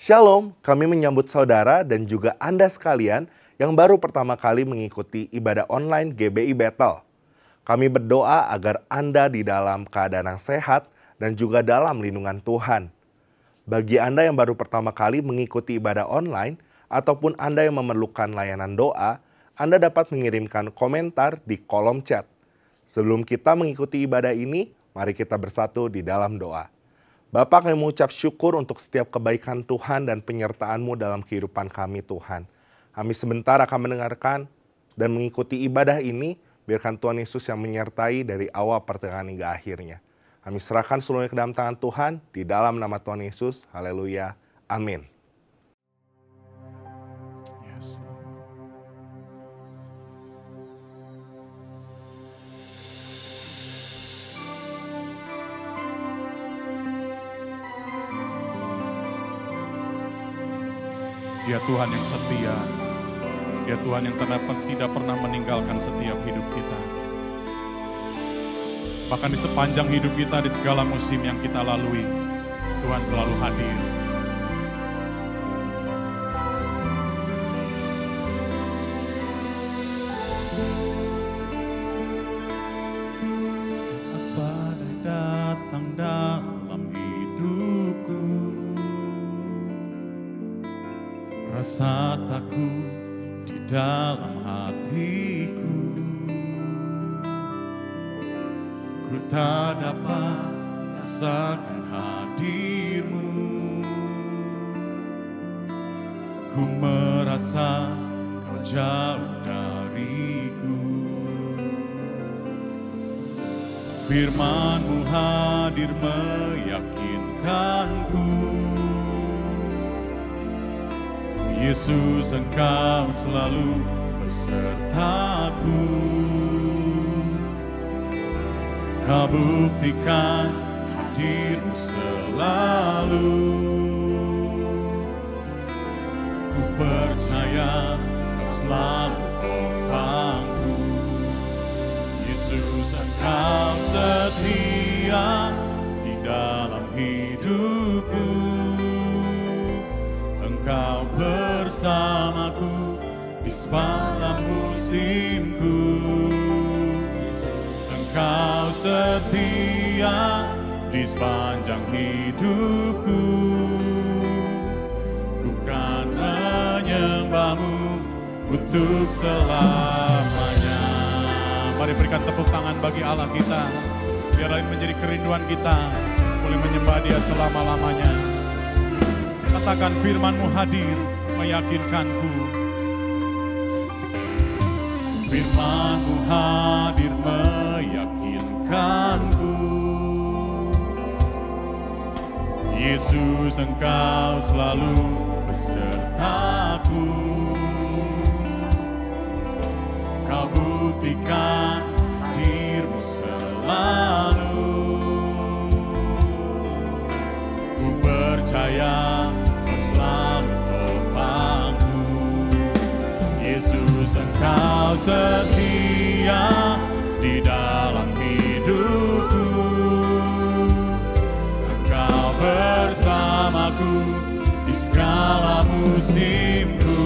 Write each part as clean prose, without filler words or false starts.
Shalom, kami menyambut saudara dan juga Anda sekalian yang baru pertama kali mengikuti ibadah online GBI Bethel. Kami berdoa agar Anda di dalam keadaan yang sehat dan juga dalam lindungan Tuhan. Bagi Anda yang baru pertama kali mengikuti ibadah online ataupun Anda yang memerlukan layanan doa, Anda dapat mengirimkan komentar di kolom chat. Sebelum kita mengikuti ibadah ini, mari kita bersatu di dalam doa. Bapa, kami mengucap syukur untuk setiap kebaikan Tuhan dan penyertaan-Mu dalam kehidupan kami, Tuhan. Kami sebentar akan mendengarkan dan mengikuti ibadah ini, biarkan Tuhan Yesus yang menyertai dari awal pertengahan hingga akhirnya. Kami serahkan seluruhnya ke dalam tangan Tuhan, di dalam nama Tuhan Yesus. Haleluya. Amin. Yes. Dia Tuhan yang setia. Dia Tuhan yang tidak pernah meninggalkan setiap hidup kita. Bahkan di sepanjang hidup kita, di segala musim yang kita lalui, Tuhan selalu hadir. Saat badai datang dalam hidupku, rasa takut di dalam hatiku, ku tak dapat rasakan hadir-Mu. Ku merasa Kau jauh dariku. Firman-Mu hadir meyakinkanku, Yesus, Engkau selalu besertaku. Kau buktikan hadir-Mu selalu. Ku percaya Kau selalu topangku. Yesus, Engkau setia di dalam hidupku. Engkau bersamaku di sepanjang musimku. Engkau setia di sepanjang hidupku. Ku kan menyembah-Mu untuk selamanya. Mari berikan tepuk tangan bagi Allah kita. Biarlah ini menjadi kerinduan kita, boleh menyembah Dia selama-lamanya. Katakan, firman-Mu hadir meyakinkanku. Firman-Mu hadir meyakinkanku. Yesus, Engkau selalu besertaku. Kau buktikan hadir-Mu selalu. Ku percaya Kau selalu topangku. Yesus, Engkau setia di dalam hidupku. Engkau bersamaku di segala musimku.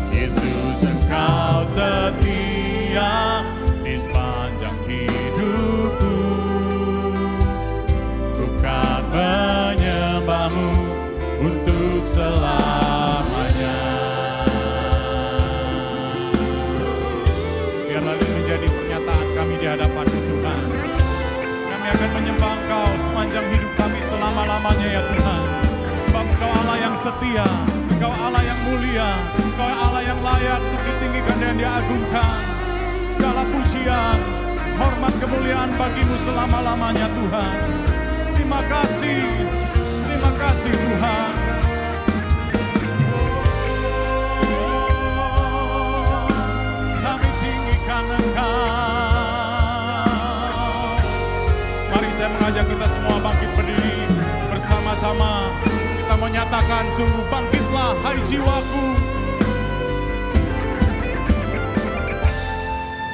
Yesus, Engkau setia di sepanjang hidupku. Ku kan menyembah-Mu untuk selamanya. Biarlah ini menjadi pernyataan kami di hadapan-Mu, Tuhan. Kami akan menyembah Engkau sepanjang hidup kami selama-lamanya, ya Tuhan. Sebab Engkau Allah yang setia, Engkau Allah yang mulia, Engkau Allah yang layak untuk ditinggikan dan diagungkan. Segala pujian, hormat, kemuliaan bagi-Mu selama-lamanya, Tuhan. Terima kasih Tuhan. Kami tinggikan Engkau. Mari saya mengajak kita semua bangkit berdiri bersama-sama. Kita menyatakan, sungguh bangkitlah hai jiwaku.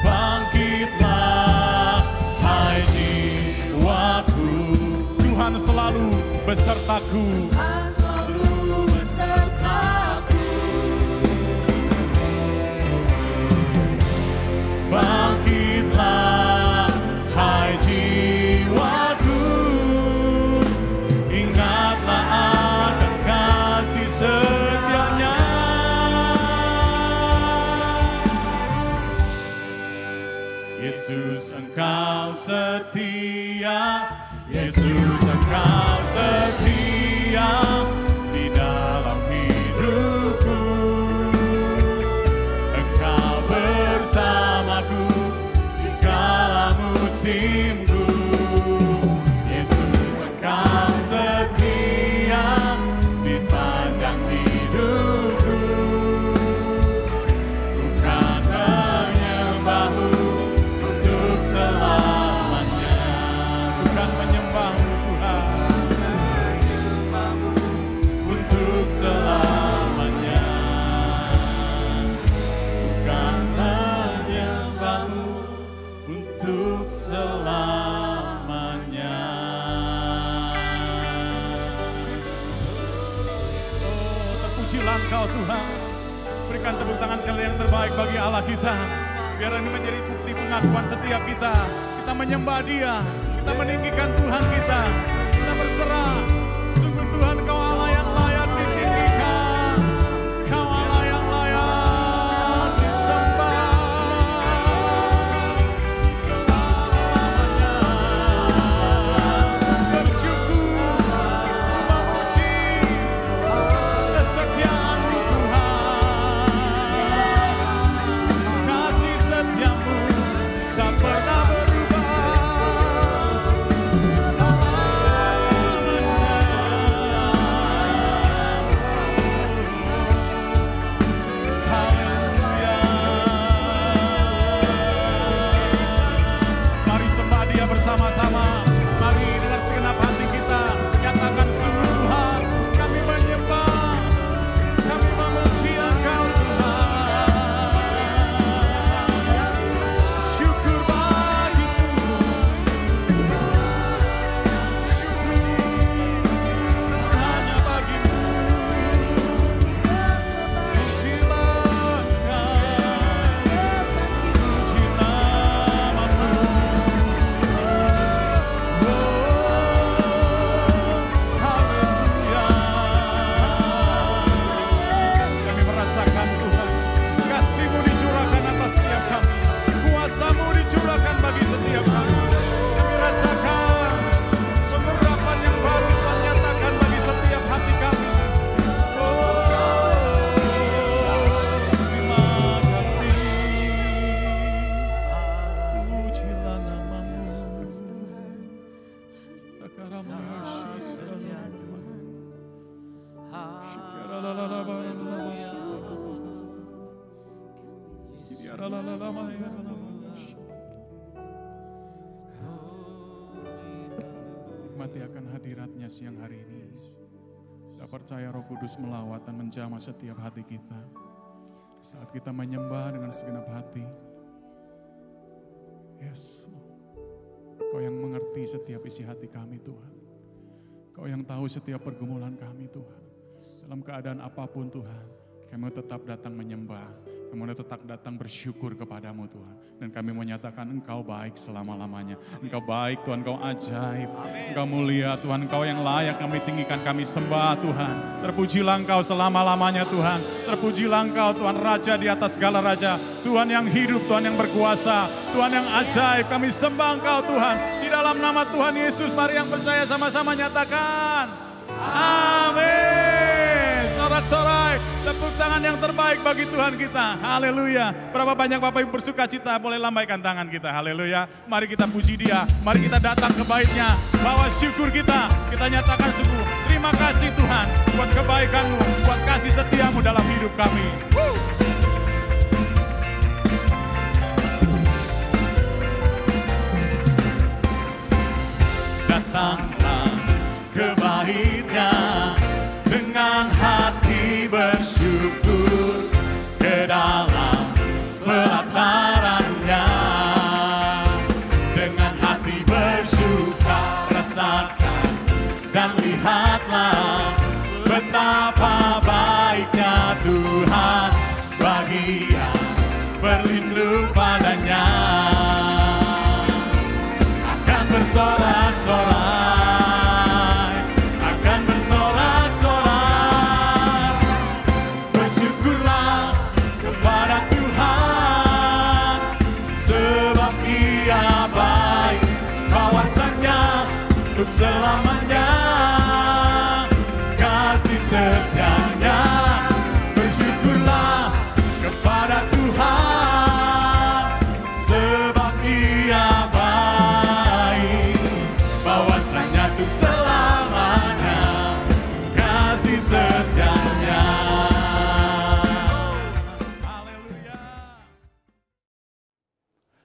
Bangkitlah hai jiwaku. Tuhan selalu besertaku. Tuhan selalu setia, Yesus Engkau setia di dalam hidupku. Engkau bersamaku di segala musimku. Yesus Engkau setia di sepanjang hidupku. Bukan menyembahmu untuk selamanya, bukan menyembahmu Tuhan, untuk selamanya, bukan menyembahmu untuk selamanya. Oh, terpujilah Engkau Tuhan. Berikan tepuk tangan sekali yang terbaik bagi Allah kita. Biar ini menjadi bukti pengakuan setiap kita. Kita menyembah Dia, kita meninggikan Tuhan kita. Kita berserah. Sungguh Tuhan Kau Allah yang layak ditinggikan. Kau Allah yang layak disembah. Selamanya bersyukur, memuji kesetiaan-Mu Tuhan. Kasih setiamu tak pernah berubah. Selamanya. Haleluya. Mari sembah Dia bersama-sama. Mari dengan segenap hati kita nyatakan sungguh Tuhan, kami menyembah, kami memuji Engkau Tuhan. Syukur bagimu, syukur hanya bagimu. Pujilah Engkau, puji namamu. Haleluya. Kami merasakan Tuhan, kasih-Mu dicurahkan atas setiap kami, kuasa-Mu dicurahkan bagi setiap kami. Kami rasakan pengharapan yang baru Tuhan nyatakan bagi setiap hati kami. Oh, terima kasih. Pujilah namamu. Nikmati akan hadirat-Nya siang hari ini. Kita percaya Roh Kudus melawat dan menjamah setiap hati kita. Saat kita menyembah dengan segenap hati. Yes, Kau yang mengerti setiap isi hati kami Tuhan. Kau yang tahu setiap pergumulan kami Tuhan. Dalam keadaan apapun Tuhan, kami tetap datang menyembah. Kami tetap datang bersyukur kepadamu Tuhan. Dan kami menyatakan Engkau baik selama-lamanya. Engkau baik Tuhan, Engkau ajaib. Engkau mulia Tuhan, Engkau yang layak kami tinggikan, kami sembah Tuhan. Terpujilah Engkau selama-lamanya Tuhan. Terpujilah Engkau Tuhan, Raja di atas segala Raja. Tuhan yang hidup, Tuhan yang berkuasa. Tuhan yang ajaib, kami sembah Engkau Tuhan. Di dalam nama Tuhan Yesus, mari yang percaya sama-sama nyatakan. Amin. Sorak-sorai, tepuk tangan yang terbaik bagi Tuhan kita. Haleluya. Berapa banyak Bapak Ibu bersuka cita, boleh lambaikan tangan kita. Haleluya. Mari kita puji Dia. Mari kita datang ke bait-Nya. Bawa syukur kita. Kita nyatakan sungguh terima kasih Tuhan buat kebaikan-Mu, buat kasih setia-Mu dalam hidup kami. Datanglah ke bait-Nya dengan hati bersyukur, ke dalam pelataran-Nya dengan hati bersuka. Rasakan dan lihatlah betapa baiknya Tuhan bagi yang berlindung padanya. Akan bersorak-sorai, akan bersorak-sorai. Bersyukurlah kepada Tuhan, sebab Ia baik. untuk selamanya. Kasih setianya, bersyukurlah kepada Tuhan, sebab Ia baik, bahwasanya untuk selamanya kasih setianya. Haleluya.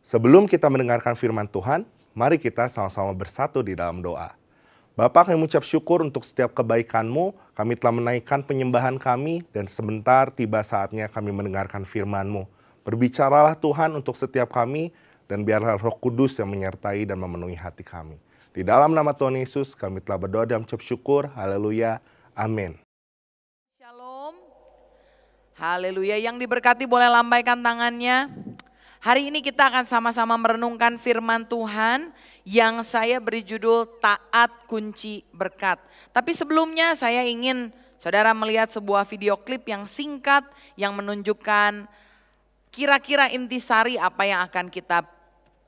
Sebelum kita mendengarkan firman Tuhan, mari kita sama-sama bersatu di dalam doa. Bapa, kami mengucap syukur untuk setiap kebaikan-Mu. Kami telah menaikkan penyembahan kami dan sebentar tiba saatnya kami mendengarkan firman-Mu. Berbicaralah Tuhan untuk setiap kami dan biarlah Roh Kudus yang menyertai dan memenuhi hati kami. Di dalam nama Tuhan Yesus kami telah berdoa dan mengucap syukur. Haleluya. Amin. Shalom. Haleluya. Yang diberkati boleh lambaikan tangannya. Hari ini kita akan sama-sama merenungkan firman Tuhan yang saya beri judul Taat Kunci Berkat. Tapi sebelumnya saya ingin saudara melihat sebuah video klip yang singkat yang menunjukkan kira-kira intisari apa yang akan kita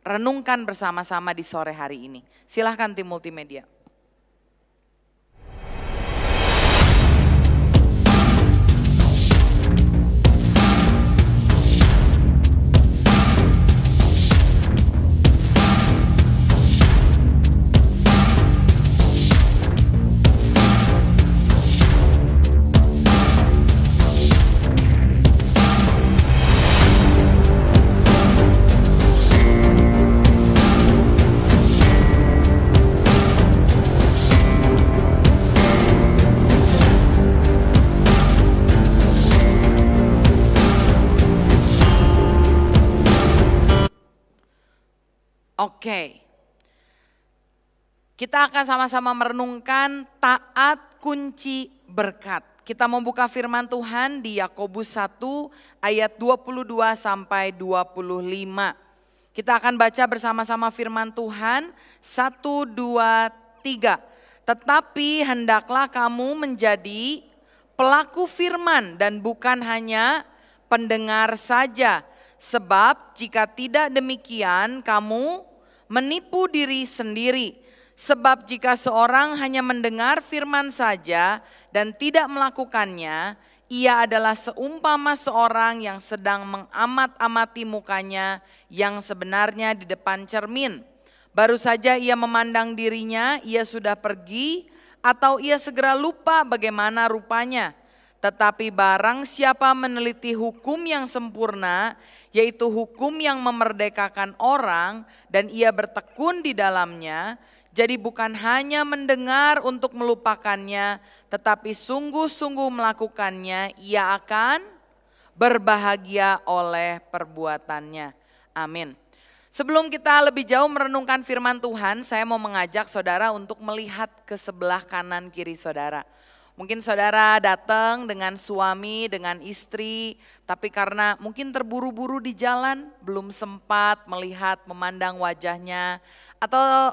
renungkan bersama-sama di sore hari ini. Silahkan tim multimedia. Oke, kita akan sama-sama merenungkan taat kunci berkat. Kita membuka firman Tuhan di Yakobus 1 ayat 22 sampai 25. Kita akan baca bersama-sama firman Tuhan 1, 2, 3. Tetapi hendaklah kamu menjadi pelaku firman dan bukan hanya pendengar saja. Sebab jika tidak demikian kamu menipu diri sendiri. Sebab jika seorang hanya mendengar firman saja dan tidak melakukannya, ia adalah seumpama seorang yang sedang mengamat-amati mukanya yang sebenarnya di depan cermin. Baru saja ia memandang dirinya, ia sudah pergi atau ia segera lupa bagaimana rupanya. Tetapi barang siapa meneliti hukum yang sempurna, yaitu hukum yang memerdekakan orang, dan ia bertekun di dalamnya, jadi bukan hanya mendengar untuk melupakannya, tetapi sungguh-sungguh melakukannya, ia akan berbahagia oleh perbuatannya. Amin. Sebelum kita lebih jauh merenungkan firman Tuhan, saya mau mengajak saudara untuk melihat ke sebelah kanan kiri saudara. Mungkin saudara datang dengan suami, dengan istri, tapi karena mungkin terburu-buru di jalan, belum sempat melihat, memandang wajahnya. Atau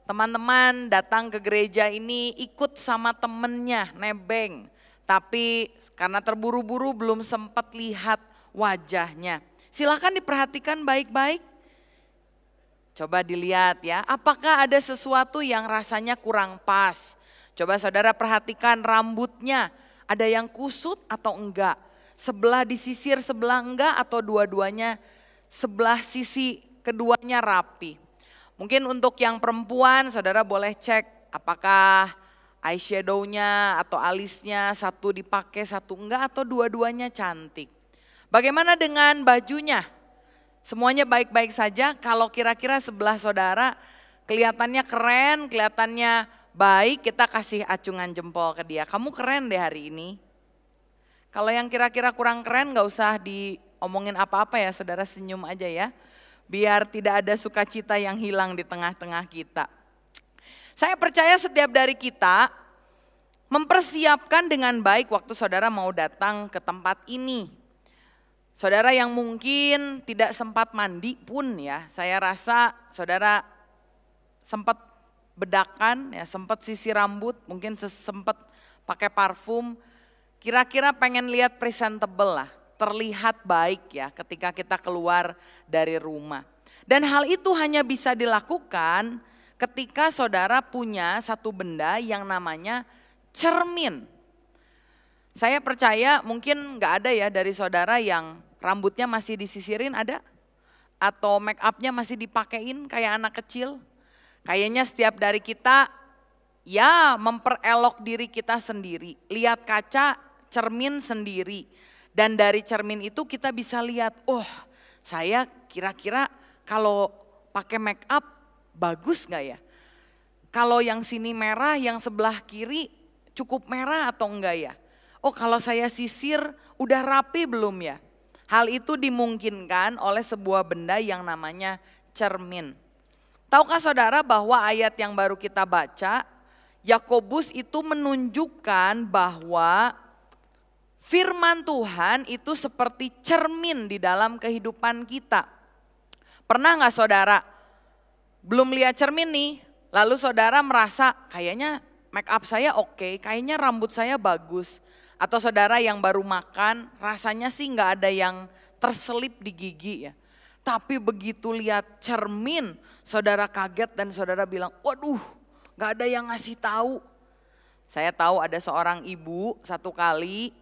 teman-teman datang ke gereja ini ikut sama temennya, nebeng. Tapi karena terburu-buru belum sempat lihat wajahnya. Silakan diperhatikan baik-baik. Coba dilihat ya, apakah ada sesuatu yang rasanya kurang pas? Coba saudara perhatikan rambutnya, ada yang kusut atau enggak? Sebelah disisir, sebelah enggak, atau dua-duanya sebelah sisi keduanya rapi? Mungkin untuk yang perempuan saudara boleh cek apakah eyeshadow-nya atau alisnya satu dipakai satu enggak atau dua-duanya cantik. Bagaimana dengan bajunya? Semuanya baik-baik saja. Kalau kira-kira sebelah saudara kelihatannya keren, kelihatannya baik, kita kasih acungan jempol ke dia. Kamu keren deh hari ini. Kalau yang kira-kira kurang keren gak usah diomongin apa-apa ya, saudara senyum aja ya. Biar tidak ada sukacita yang hilang di tengah-tengah kita. Saya percaya setiap dari kita mempersiapkan dengan baik waktu saudara mau datang ke tempat ini. Saudara yang mungkin tidak sempat mandi pun ya, saya rasa saudara sempat bedakan ya, sempat sisir rambut, mungkin sempat pakai parfum. Kira-kira pengen lihat presentable lah, terlihat baik ya ketika kita keluar dari rumah. Dan hal itu hanya bisa dilakukan ketika saudara punya satu benda yang namanya cermin. Saya percaya mungkin nggak ada ya dari saudara yang rambutnya masih disisirin, ada? Atau make upnya masih dipakein kayak anak kecil? Kayaknya setiap dari kita ya memperelok diri kita sendiri. Lihat kaca, cermin sendiri. Dan dari cermin itu kita bisa lihat, oh saya kira-kira kalau pakai make up bagus gak ya? Kalau yang sini merah, yang sebelah kiri cukup merah atau enggak ya? Oh kalau saya sisir udah rapi belum ya? Hal itu dimungkinkan oleh sebuah benda yang namanya cermin. Tahukah saudara bahwa ayat yang baru kita baca, Yakobus itu menunjukkan bahwa firman Tuhan itu seperti cermin di dalam kehidupan kita. Pernah gak saudara belum lihat cermin nih, lalu saudara merasa kayaknya make up saya oke, kayaknya rambut saya bagus. Atau saudara yang baru makan rasanya sih gak ada yang terselip di gigi ya. Tapi begitu lihat cermin saudara kaget dan saudara bilang waduh gak ada yang ngasih tahu. Saya tahu ada seorang ibu satu kali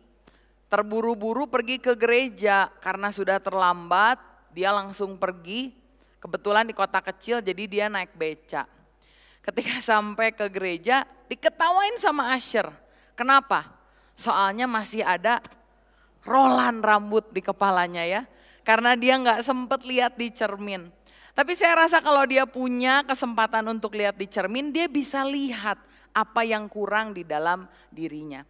terburu-buru pergi ke gereja karena sudah terlambat, dia langsung pergi. Kebetulan di kota kecil jadi dia naik beca. Ketika sampai ke gereja diketawain sama usher. Kenapa? Soalnya masih ada rolan rambut di kepalanya ya. Karena dia nggak sempet lihat di cermin. Tapi saya rasa kalau dia punya kesempatan untuk lihat di cermin, dia bisa lihat apa yang kurang di dalam dirinya.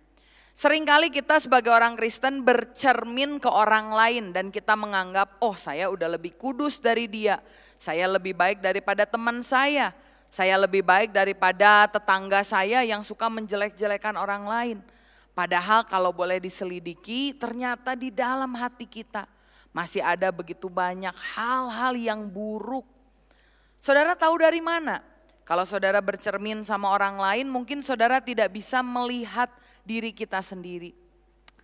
Seringkali kita sebagai orang Kristen bercermin ke orang lain dan kita menganggap, oh saya udah lebih kudus dari dia, saya lebih baik daripada teman saya lebih baik daripada tetangga saya yang suka menjelek-jelekan orang lain. Padahal kalau boleh diselidiki, ternyata di dalam hati kita masih ada begitu banyak hal-hal yang buruk. Saudara tahu dari mana? Kalau saudara bercermin sama orang lain, mungkin saudara tidak bisa melihat diri kita sendiri.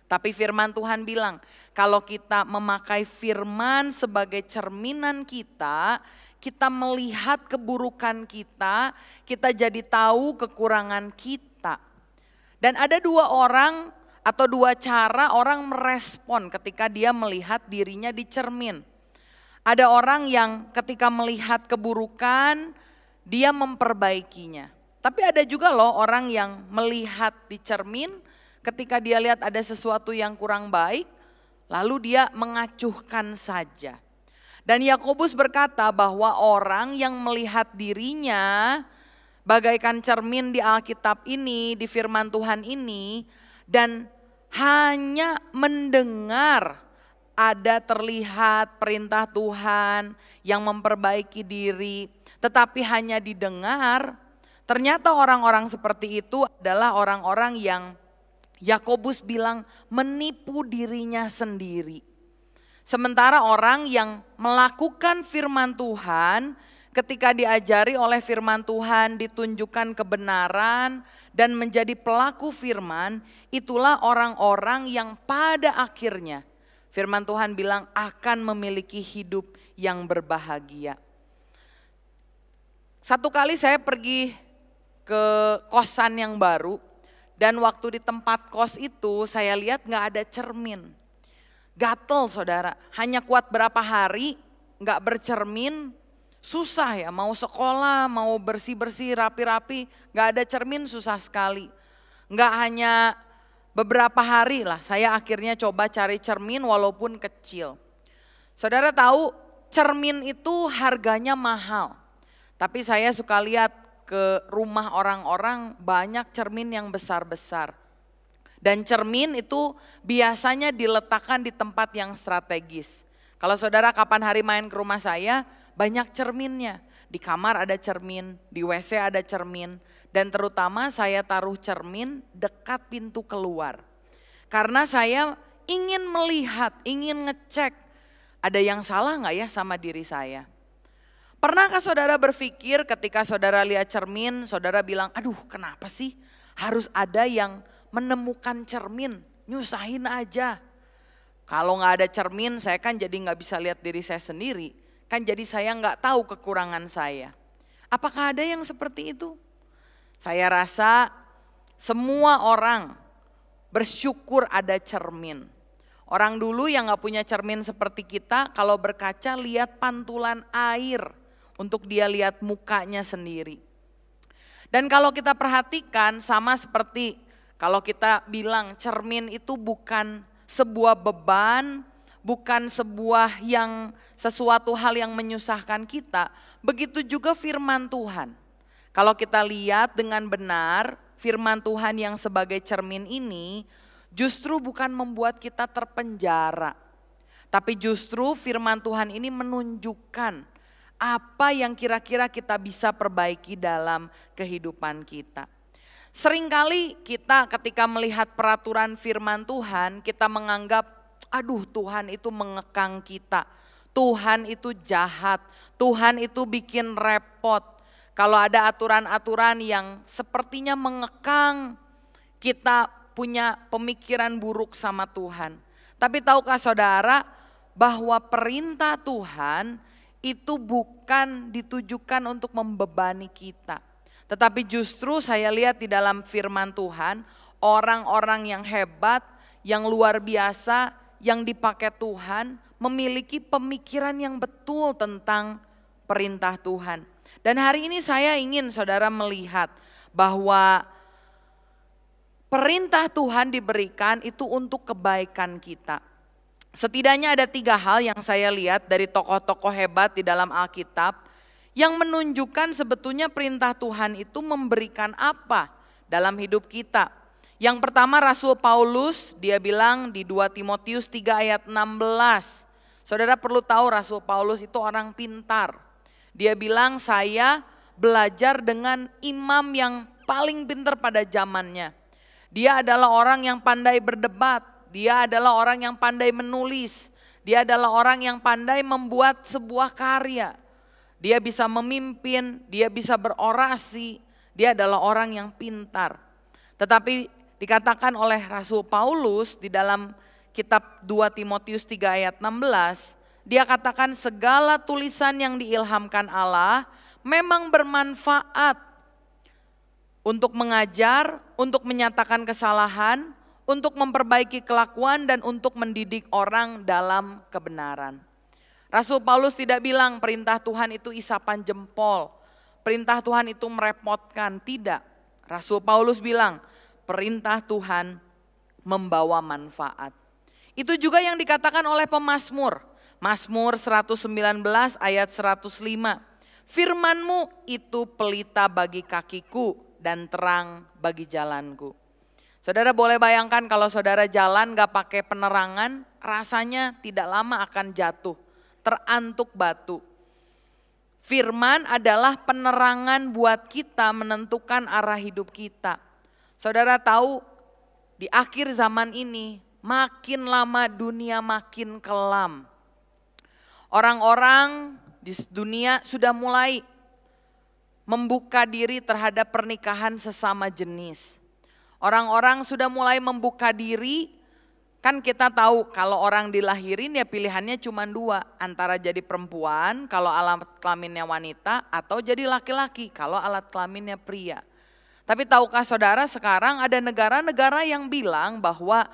Tapi firman Tuhan bilang, kalau kita memakai firman sebagai cerminan kita, kita melihat keburukan kita jadi tahu kekurangan kita. Dan ada dua orang atau dua cara orang merespon ketika dia melihat dirinya di cermin. Ada orang yang ketika melihat keburukan, dia memperbaikinya. Tapi ada juga loh orang yang melihat di cermin, ketika dia lihat ada sesuatu yang kurang baik, lalu dia mengacuhkan saja. Dan Yakobus berkata bahwa orang yang melihat dirinya bagaikan cermin di Alkitab ini, di firman Tuhan ini, dan hanya mendengar ada terlihat perintah Tuhan yang memperbaiki diri, tetapi hanya didengar, ternyata orang-orang seperti itu adalah orang-orang yang Yakobus bilang menipu dirinya sendiri. Sementara orang yang melakukan firman Tuhan, ketika diajari oleh firman Tuhan, ditunjukkan kebenaran dan menjadi pelaku firman, itulah orang-orang yang pada akhirnya firman Tuhan bilang akan memiliki hidup yang berbahagia. Satu kali saya pergi ke kosan yang baru dan waktu di tempat kos itu saya lihat gak ada cermin. Gatel saudara, hanya kuat berapa hari gak bercermin. Susah ya, mau sekolah, mau bersih-bersih, rapi-rapi, gak ada cermin susah sekali. Gak hanya beberapa hari lah, saya akhirnya coba cari cermin walaupun kecil. Saudara tahu cermin itu harganya mahal. Tapi saya suka lihat ke rumah orang-orang banyak cermin yang besar-besar. Dan cermin itu biasanya diletakkan di tempat yang strategis. Kalau saudara kapan hari main ke rumah saya, banyak cerminnya. Di kamar ada cermin, di WC ada cermin. Dan terutama saya taruh cermin dekat pintu keluar. Karena saya ingin melihat, ingin ngecek ada yang salah gak ya sama diri saya. Pernahkah saudara berpikir ketika saudara lihat cermin, saudara bilang aduh kenapa sih harus ada yang menemukan cermin, nyusahin aja. Kalau gak ada cermin saya kan jadi gak bisa lihat diri saya sendiri. Kan jadi saya nggak tahu kekurangan saya. Apakah ada yang seperti itu? Saya rasa semua orang bersyukur ada cermin. Orang dulu yang gak punya cermin seperti kita, kalau berkaca lihat pantulan air untuk dia lihat mukanya sendiri. Dan kalau kita perhatikan sama seperti kalau kita bilang cermin itu bukan sebuah beban, bukan sesuatu hal yang menyusahkan kita. Begitu juga firman Tuhan. Kalau kita lihat dengan benar, firman Tuhan yang sebagai cermin ini justru bukan membuat kita terpenjara. Tapi justru firman Tuhan ini menunjukkan apa yang kira-kira kita bisa perbaiki dalam kehidupan kita. Seringkali kita ketika melihat peraturan firman Tuhan, kita menganggap, aduh Tuhan itu mengekang kita. Tuhan itu jahat, Tuhan itu bikin repot. Kalau ada aturan-aturan yang sepertinya mengekang, kita punya pemikiran buruk sama Tuhan. Tapi tahukah saudara bahwa perintah Tuhan itu bukan ditujukan untuk membebani kita. Tetapi justru saya lihat di dalam firman Tuhan, orang-orang yang hebat, yang luar biasa, yang dipakai Tuhan, memiliki pemikiran yang betul tentang perintah Tuhan. Dan hari ini saya ingin saudara melihat bahwa perintah Tuhan diberikan itu untuk kebaikan kita. Setidaknya ada 3 hal yang saya lihat dari tokoh-tokoh hebat di dalam Alkitab yang menunjukkan sebetulnya perintah Tuhan itu memberikan apa dalam hidup kita. Yang pertama Rasul Paulus, dia bilang di 2 Timotius 3 ayat 16. Saudara perlu tahu Rasul Paulus itu orang pintar. Dia bilang saya belajar dengan imam yang paling pintar pada zamannya. Dia adalah orang yang pandai berdebat. Dia adalah orang yang pandai menulis. Dia adalah orang yang pandai membuat sebuah karya. Dia bisa memimpin, dia bisa berorasi. Dia adalah orang yang pintar. Tetapi dikatakan oleh Rasul Paulus di dalam kitab 2 Timotius 3 ayat 16, dia katakan segala tulisan yang diilhamkan Allah memang bermanfaat untuk mengajar, untuk menyatakan kesalahan, untuk memperbaiki kelakuan dan untuk mendidik orang dalam kebenaran. Rasul Paulus tidak bilang perintah Tuhan itu isapan jempol, perintah Tuhan itu merepotkan, tidak. Rasul Paulus bilang perintah Tuhan membawa manfaat. Itu juga yang dikatakan oleh pemazmur. Mazmur 119 ayat 105. Firman-Mu itu pelita bagi kakiku dan terang bagi jalanku. Saudara boleh bayangkan kalau saudara jalan gak pakai penerangan, rasanya tidak lama akan jatuh, terantuk batu. Firman adalah penerangan buat kita menentukan arah hidup kita. Saudara tahu di akhir zaman ini, makin lama dunia makin kelam. Orang-orang di dunia sudah mulai membuka diri terhadap pernikahan sesama jenis. Orang-orang sudah mulai membuka diri, kan kita tahu kalau orang dilahirin ya pilihannya cuma 2. Antara jadi perempuan kalau alat kelaminnya wanita atau jadi laki-laki kalau alat kelaminnya pria. Tapi tahukah saudara sekarang ada negara-negara yang bilang bahwa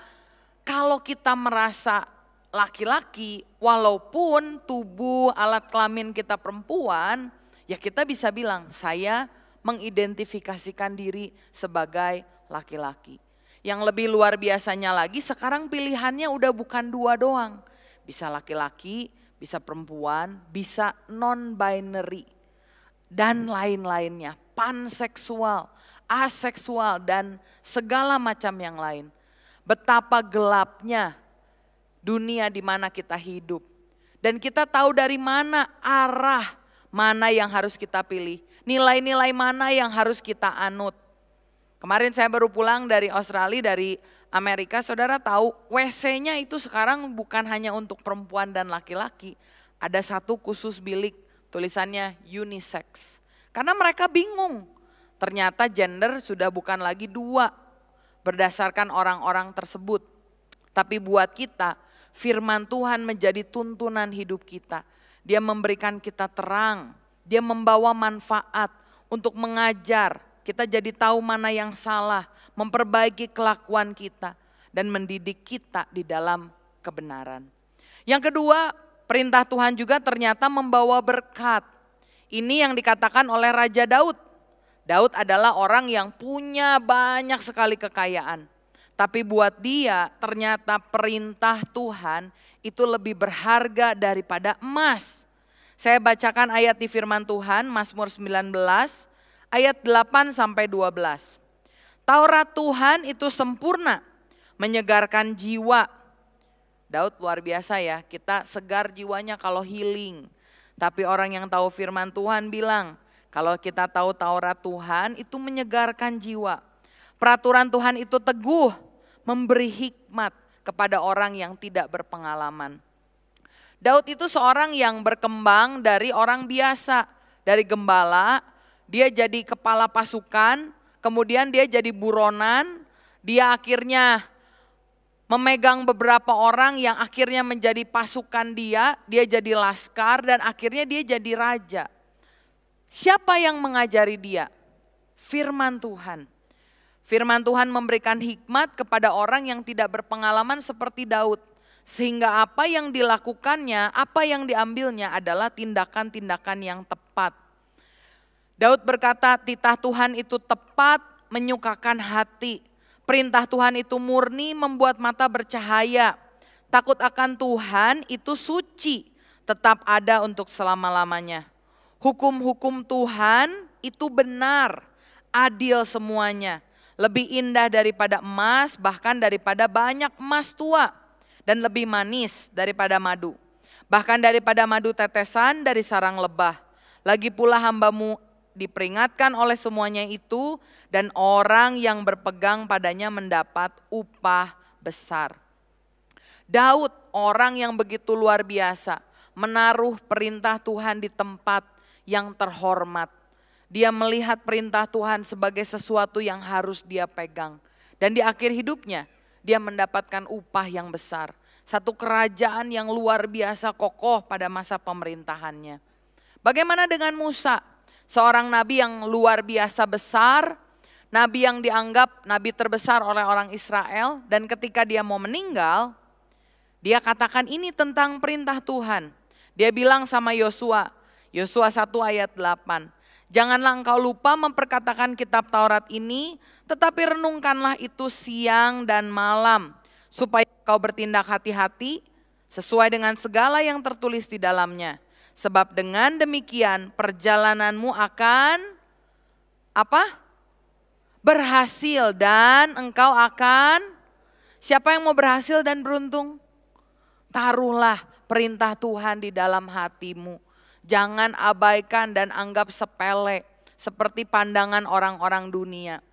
kalau kita merasa laki-laki, walaupun tubuh alat kelamin kita perempuan, ya kita bisa bilang saya mengidentifikasikan diri sebagai laki-laki. Yang lebih luar biasanya lagi sekarang pilihannya udah bukan 2 doang. Bisa laki-laki, bisa perempuan, bisa non-binary dan lain-lainnya. Panseksual, aseksual dan segala macam yang lain. Betapa gelapnya dunia di mana kita hidup. Dan kita tahu dari mana arah mana yang harus kita pilih. Nilai-nilai mana yang harus kita anut. Kemarin saya baru pulang dari Australia, dari Amerika. Saudara tahu WC-nya itu sekarang bukan hanya untuk perempuan dan laki-laki. Ada satu khusus bilik tulisannya unisex. Karena mereka bingung. Ternyata gender sudah bukan lagi 2. Berdasarkan orang-orang tersebut. Tapi buat kita, firman Tuhan menjadi tuntunan hidup kita. Dia memberikan kita terang. Dia membawa manfaat untuk mengajar. Kita jadi tahu mana yang salah, memperbaiki kelakuan kita, dan mendidik kita di dalam kebenaran. Yang kedua, perintah Tuhan juga ternyata membawa berkat. Ini yang dikatakan oleh Raja Daud. Daud adalah orang yang punya banyak sekali kekayaan. Tapi buat dia ternyata perintah Tuhan itu lebih berharga daripada emas. Saya bacakan ayat di firman Tuhan, Mazmur 19 ayat 8 sampai 12. Taurat Tuhan itu sempurna, menyegarkan jiwa. Daud luar biasa ya, kita segar jiwanya kalau healing. Tapi orang yang tahu firman Tuhan bilang, kalau kita tahu Taurat Tuhan itu menyegarkan jiwa. Peraturan Tuhan itu teguh, memberi hikmat kepada orang yang tidak berpengalaman. Daud itu seorang yang berkembang dari orang biasa, dari gembala, dia jadi kepala pasukan, kemudian dia jadi buronan, dia akhirnya memegang beberapa orang yang akhirnya menjadi pasukan dia jadi laskar dan akhirnya dia jadi raja. Siapa yang mengajari dia? Firman Tuhan. Firman Tuhan memberikan hikmat kepada orang yang tidak berpengalaman seperti Daud. Sehingga apa yang dilakukannya, apa yang diambilnya adalah tindakan-tindakan yang tepat. Daud berkata, titah Tuhan itu tepat, menyukakan hati. Perintah Tuhan itu murni, membuat mata bercahaya. Takut akan Tuhan itu suci, tetap ada untuk selama-lamanya. Hukum-hukum Tuhan itu benar, adil semuanya. Lebih indah daripada emas, bahkan daripada banyak emas tua. Dan lebih manis daripada madu. Bahkan daripada madu tetesan dari sarang lebah. Lagi pula hambamu diperingatkan oleh semuanya itu, dan orang yang berpegang padanya mendapat upah besar. Daud, orang yang begitu luar biasa, menaruh perintah Tuhan di tempat yang terhormat. Dia melihat perintah Tuhan sebagai sesuatu yang harus dia pegang. Dan di akhir hidupnya, dia mendapatkan upah yang besar. Satu kerajaan yang luar biasa kokoh pada masa pemerintahannya. Bagaimana dengan Musa? Seorang nabi yang luar biasa besar, nabi yang dianggap nabi terbesar oleh orang Israel, dan ketika dia mau meninggal, dia katakan ini tentang perintah Tuhan. Dia bilang sama Yosua, Yosua 1 ayat 8, janganlah engkau lupa memperkatakan kitab Taurat ini, tetapi renungkanlah itu siang dan malam, supaya engkau bertindak hati-hati sesuai dengan segala yang tertulis di dalamnya. Sebab dengan demikian perjalananmu akan apa? Berhasil dan engkau akan, siapa yang mau berhasil dan beruntung? Taruhlah perintah Tuhan di dalam hatimu. Jangan abaikan dan anggap sepele seperti pandangan orang-orang dunia.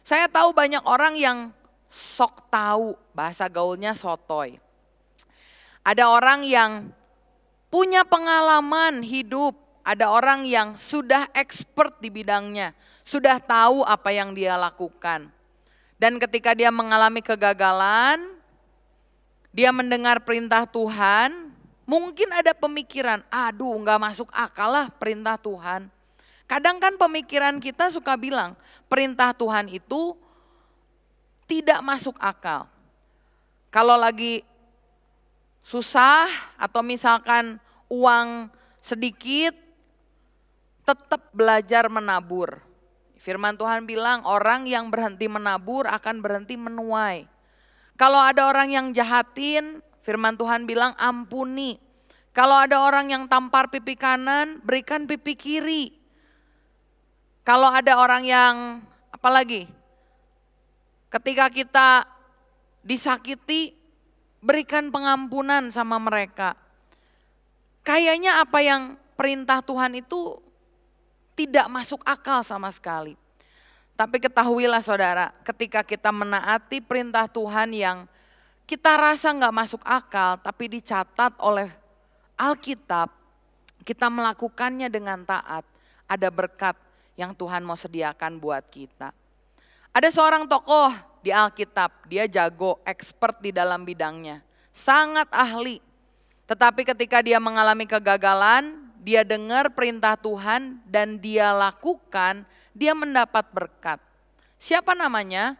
Saya tahu banyak orang yang sok tahu, bahasa gaulnya sotoy. Ada orang yang punya pengalaman hidup, ada orang yang sudah expert di bidangnya, sudah tahu apa yang dia lakukan. Dan ketika dia mengalami kegagalan, dia mendengar perintah Tuhan, mungkin ada pemikiran, aduh gak masuk akal lah perintah Tuhan. Kadang kan pemikiran kita suka bilang, perintah Tuhan itu tidak masuk akal. Kalau lagi susah atau misalkan uang sedikit, tetap belajar menabur. Firman Tuhan bilang orang yang berhenti menabur akan berhenti menuai. Kalau ada orang yang jahatin, firman Tuhan bilang ampuni. Kalau ada orang yang tampar pipi kanan, berikan pipi kiri. Kalau ada orang yang, apalagi, ketika kita disakiti, berikan pengampunan sama mereka. Kayaknya apa yang perintah Tuhan itu tidak masuk akal sama sekali. Tapi ketahuilah saudara, ketika kita menaati perintah Tuhan yang kita rasa gak masuk akal, tapi dicatat oleh Alkitab, kita melakukannya dengan taat, ada berkat yang Tuhan mau sediakan buat kita. Ada seorang tokoh di Alkitab, dia jago, expert di dalam bidangnya, sangat ahli. Tetapi ketika dia mengalami kegagalan, dia dengar perintah Tuhan dan dia lakukan, dia mendapat berkat. Siapa namanya?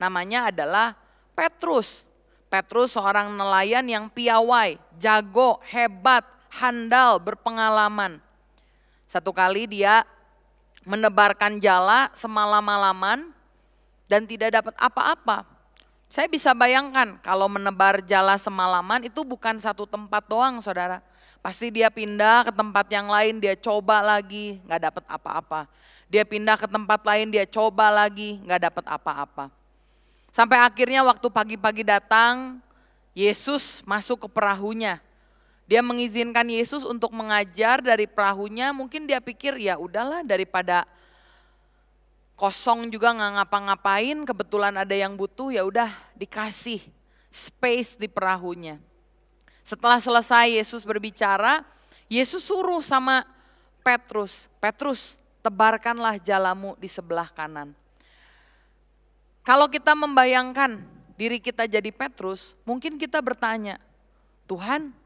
Namanya adalah Petrus. Petrus seorang nelayan yang piawai, jago, hebat, handal, berpengalaman. Satu kali dia menebarkan jala semalam-malaman dan tidak dapat apa-apa. Saya bisa bayangkan kalau menebar jala semalaman itu bukan satu tempat doang, saudara. Pasti dia pindah ke tempat yang lain, dia coba lagi, gak dapat apa-apa. Dia pindah ke tempat lain, dia coba lagi, gak dapat apa-apa. Sampai akhirnya waktu pagi-pagi datang, Yesus masuk ke perahunya. Dia mengizinkan Yesus untuk mengajar dari perahunya, mungkin dia pikir ya udahlah daripada kosong juga nggak ngapa-ngapain, kebetulan ada yang butuh, ya udah dikasih space di perahunya. Setelah selesai Yesus berbicara, Yesus suruh sama Petrus, Petrus tebarkanlah jalamu di sebelah kanan. Kalau kita membayangkan diri kita jadi Petrus, mungkin kita bertanya, Tuhan,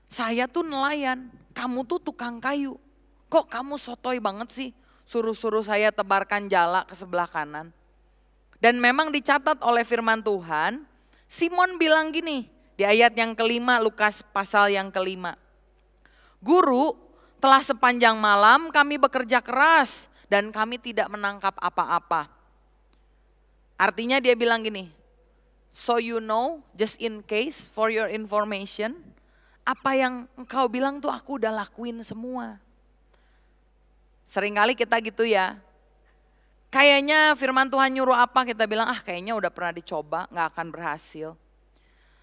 saya tuh nelayan, kamu tuh tukang kayu, kok kamu sotoy banget sih? Suruh-suruh saya tebarkan jala ke sebelah kanan. Dan memang dicatat oleh firman Tuhan, Simon bilang gini di ayat yang kelima, Lukas pasal yang kelima. Guru, telah sepanjang malam kami bekerja keras dan kami tidak menangkap apa-apa. Artinya dia bilang gini, so you know, just in case, for your information, apa yang engkau bilang tuh aku udah lakuin semua. Seringkali kita gitu ya, kayaknya firman Tuhan nyuruh apa kita bilang kayaknya udah pernah dicoba gak akan berhasil.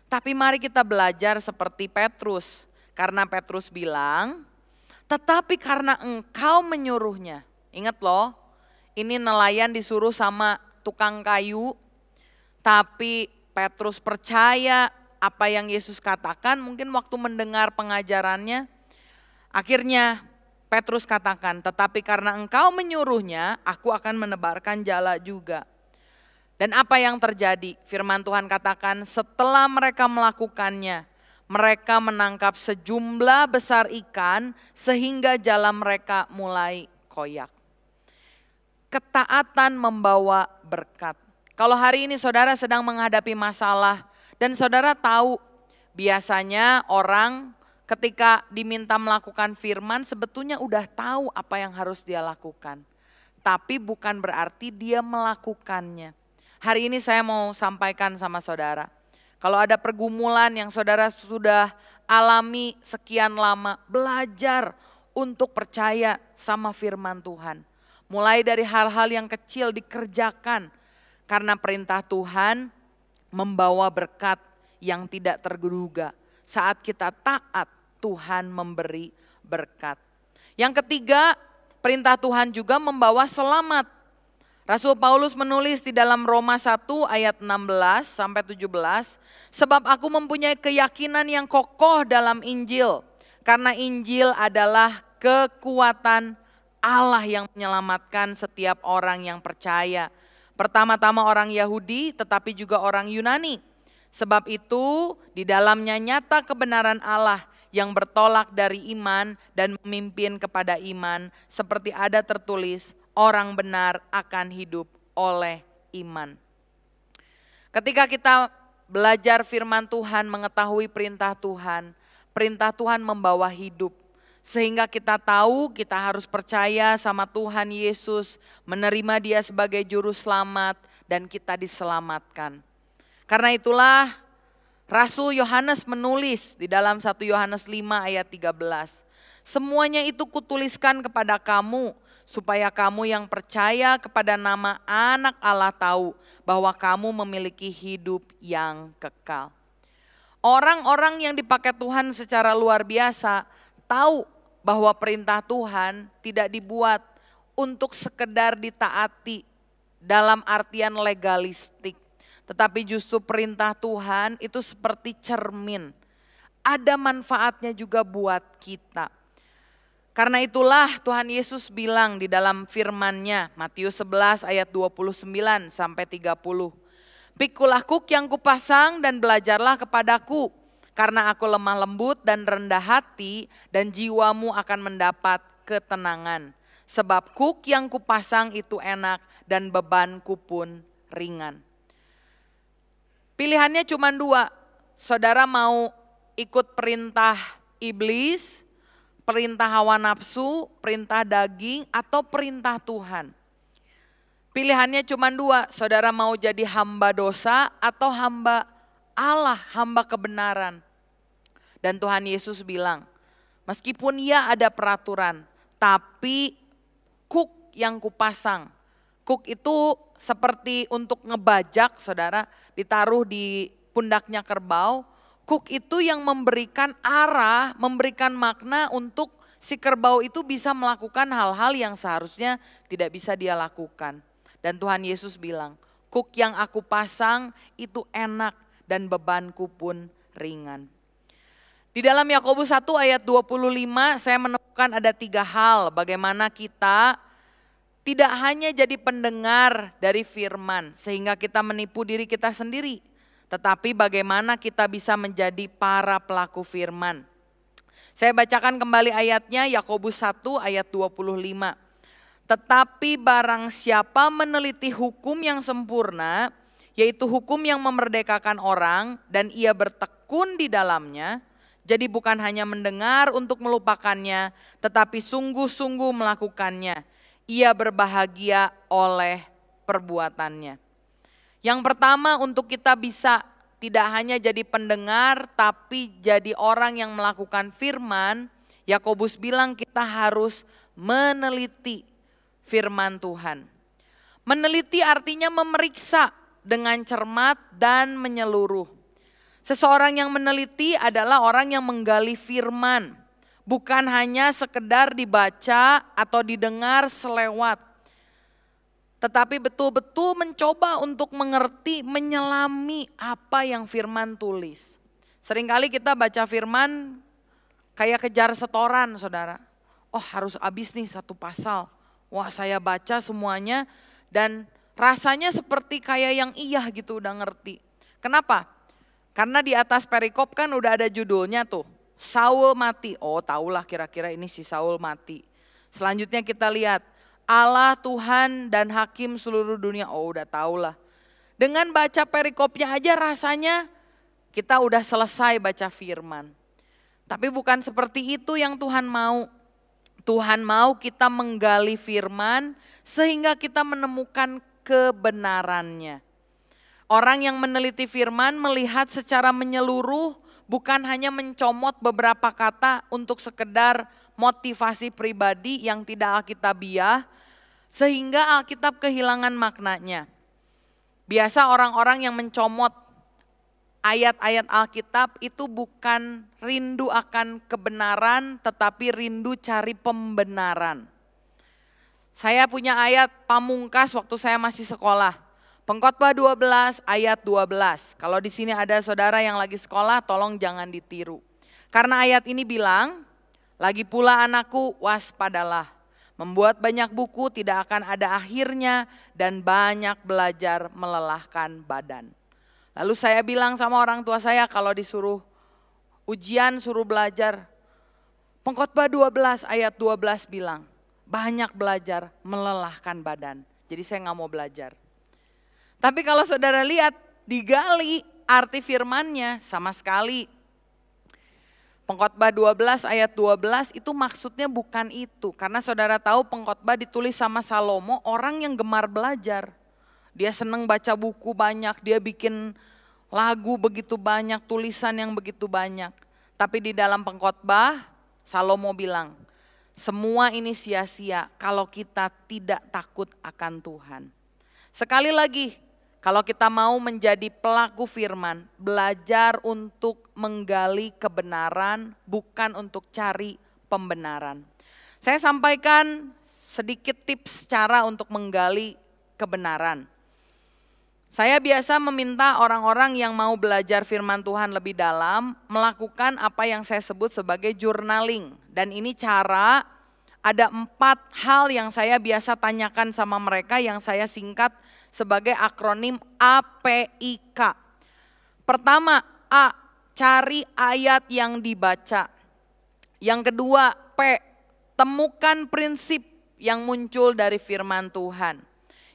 Tapi mari kita belajar seperti Petrus, karena Petrus bilang, tetapi karena engkau menyuruhnya. Ingat loh, ini nelayan disuruh sama tukang kayu, tapi Petrus percaya apa yang Yesus katakan, mungkin waktu mendengar pengajarannya, akhirnya Petrus katakan, tetapi karena engkau menyuruhnya, aku akan menebarkan jala juga. Dan apa yang terjadi? Firman Tuhan katakan, setelah mereka melakukannya, mereka menangkap sejumlah besar ikan sehingga jala mereka mulai koyak. Ketaatan membawa berkat. Kalau hari ini saudara sedang menghadapi masalah dan saudara tahu biasanya orang ketika diminta melakukan firman sebetulnya udah tahu apa yang harus dia lakukan. Tapi bukan berarti dia melakukannya. Hari ini saya mau sampaikan sama saudara. Kalau ada pergumulan yang saudara sudah alami sekian lama, belajar untuk percaya sama firman Tuhan. Mulai dari hal-hal yang kecil dikerjakan karena perintah Tuhan membawa berkat yang tidak terduga. Saat kita taat, Tuhan memberi berkat. Yang ketiga, perintah Tuhan juga membawa selamat. Rasul Paulus menulis di dalam Roma 1 ayat 16 sampai 17, sebab aku mempunyai keyakinan yang kokoh dalam Injil, karena Injil adalah kekuatan Allah yang menyelamatkan setiap orang yang percaya. Pertama-tama orang Yahudi, tetapi juga orang Yunani. Sebab itu di dalamnya nyata kebenaran Allah yang bertolak dari iman dan memimpin kepada iman, seperti ada tertulis, orang benar akan hidup oleh iman. Ketika kita belajar firman Tuhan, mengetahui perintah Tuhan membawa hidup. Sehingga kita tahu kita harus percaya sama Tuhan Yesus, menerima Dia sebagai juru selamat dan kita diselamatkan. Karena itulah Rasul Yohanes menulis di dalam 1 Yohanes 5 ayat 13. Semuanya itu kutuliskan kepada kamu supaya kamu yang percaya kepada nama Anak Allah tahu bahwa kamu memiliki hidup yang kekal. Orang-orang yang dipakai Tuhan secara luar biasa tahu bahwa perintah Tuhan tidak dibuat untuk sekedar ditaati dalam artian legalistik. Tetapi justru perintah Tuhan itu seperti cermin. Ada manfaatnya juga buat kita. Karena itulah Tuhan Yesus bilang di dalam firman-Nya, Matius 11 ayat 29 sampai 30. Pikulah kuk yang kupasang dan belajarlah kepadaku. Karena aku lemah lembut dan rendah hati, dan jiwamu akan mendapat ketenangan. Sebab kuk yang kupasang itu enak dan bebanku pun ringan. Pilihannya cuma dua, saudara mau ikut perintah iblis, perintah hawa nafsu, perintah daging, atau perintah Tuhan. Pilihannya cuma dua, saudara mau jadi hamba dosa atau hamba Allah, hamba kebenaran. Dan Tuhan Yesus bilang, meskipun ya ada peraturan, tapi kuk yang kupasang. Kuk itu seperti untuk ngebajak, saudara, ditaruh di pundaknya kerbau. Kuk itu yang memberikan arah, memberikan makna untuk si kerbau itu bisa melakukan hal-hal yang seharusnya tidak bisa dia lakukan. Dan Tuhan Yesus bilang, kuk yang aku pasang itu enak dan bebanku pun ringan. Di dalam Yakobus 1 ayat 25 saya menemukan ada 3 hal bagaimana kita tidak hanya jadi pendengar dari firman sehingga kita menipu diri kita sendiri, tetapi bagaimana kita bisa menjadi para pelaku firman. Saya bacakan kembali ayatnya, Yakobus 1 ayat 25. Tetapi barang siapa meneliti hukum yang sempurna, yaitu hukum yang memerdekakan orang, dan ia bertekun di dalamnya, jadi bukan hanya mendengar untuk melupakannya, tetapi sungguh-sungguh melakukannya. Ia berbahagia oleh perbuatannya. Yang pertama, untuk kita bisa tidak hanya jadi pendengar, tapi jadi orang yang melakukan firman, Yakobus bilang kita harus meneliti firman Tuhan. Meneliti artinya memeriksa dengan cermat dan menyeluruh. Seseorang yang meneliti adalah orang yang menggali firman, bukan hanya sekedar dibaca atau didengar selewat, tetapi betul-betul mencoba untuk mengerti, menyelami apa yang firman tulis. Seringkali kita baca firman kayak kejar setoran, saudara. Oh, harus habis nih 1 pasal. Wah, saya baca semuanya dan rasanya seperti kayak yang iya gitu, udah ngerti. Kenapa? Karena di atas perikop kan udah ada judulnya tuh, Saul mati. Oh, tahulah kira-kira ini si Saul mati. Selanjutnya kita lihat, Allah Tuhan dan Hakim seluruh dunia. Oh, udah tahulah. Dengan baca perikopnya aja rasanya kita udah selesai baca firman. Tapi bukan seperti itu yang Tuhan mau. Tuhan mau kita menggali firman sehingga kita menemukan kebenarannya. Orang yang meneliti firman melihat secara menyeluruh, bukan hanya mencomot beberapa kata untuk sekedar motivasi pribadi yang tidak alkitabiah, sehingga Alkitab kehilangan maknanya. Biasa orang-orang yang mencomot ayat-ayat Alkitab itu bukan rindu akan kebenaran, tetapi rindu cari pembenaran. Saya punya ayat pamungkas waktu saya masih sekolah. Pengkhotbah 12 ayat 12. Kalau di sini ada saudara yang lagi sekolah, tolong jangan ditiru. Karena ayat ini bilang, lagi pula anakku waspadalah. Membuat banyak buku tidak akan ada akhirnya dan banyak belajar melelahkan badan. Lalu saya bilang sama orang tua saya kalau disuruh ujian suruh belajar. Pengkhotbah 12 ayat 12 bilang banyak belajar melelahkan badan. Jadi saya gak mau belajar. Tapi kalau saudara lihat digali arti firmannya sama sekali. Pengkhotbah 12 ayat 12 itu maksudnya bukan itu. Karena saudara tahu pengkhotbah ditulis sama Salomo, orang yang gemar belajar. Dia senang baca buku banyak, dia bikin lagu begitu banyak, tulisan yang begitu banyak. Tapi di dalam pengkhotbah Salomo bilang, semua ini sia-sia kalau kita tidak takut akan Tuhan. Sekali lagi, kalau kita mau menjadi pelaku firman, belajar untuk menggali kebenaran, bukan untuk cari pembenaran. Saya sampaikan sedikit tips cara untuk menggali kebenaran. Saya biasa meminta orang-orang yang mau belajar firman Tuhan lebih dalam melakukan apa yang saya sebut sebagai journaling. Dan ini cara, ada 4 hal yang saya biasa tanyakan sama mereka yang saya singkat sebagai akronim APIK. Pertama, A, cari ayat yang dibaca. Yang kedua, P, temukan prinsip yang muncul dari firman Tuhan.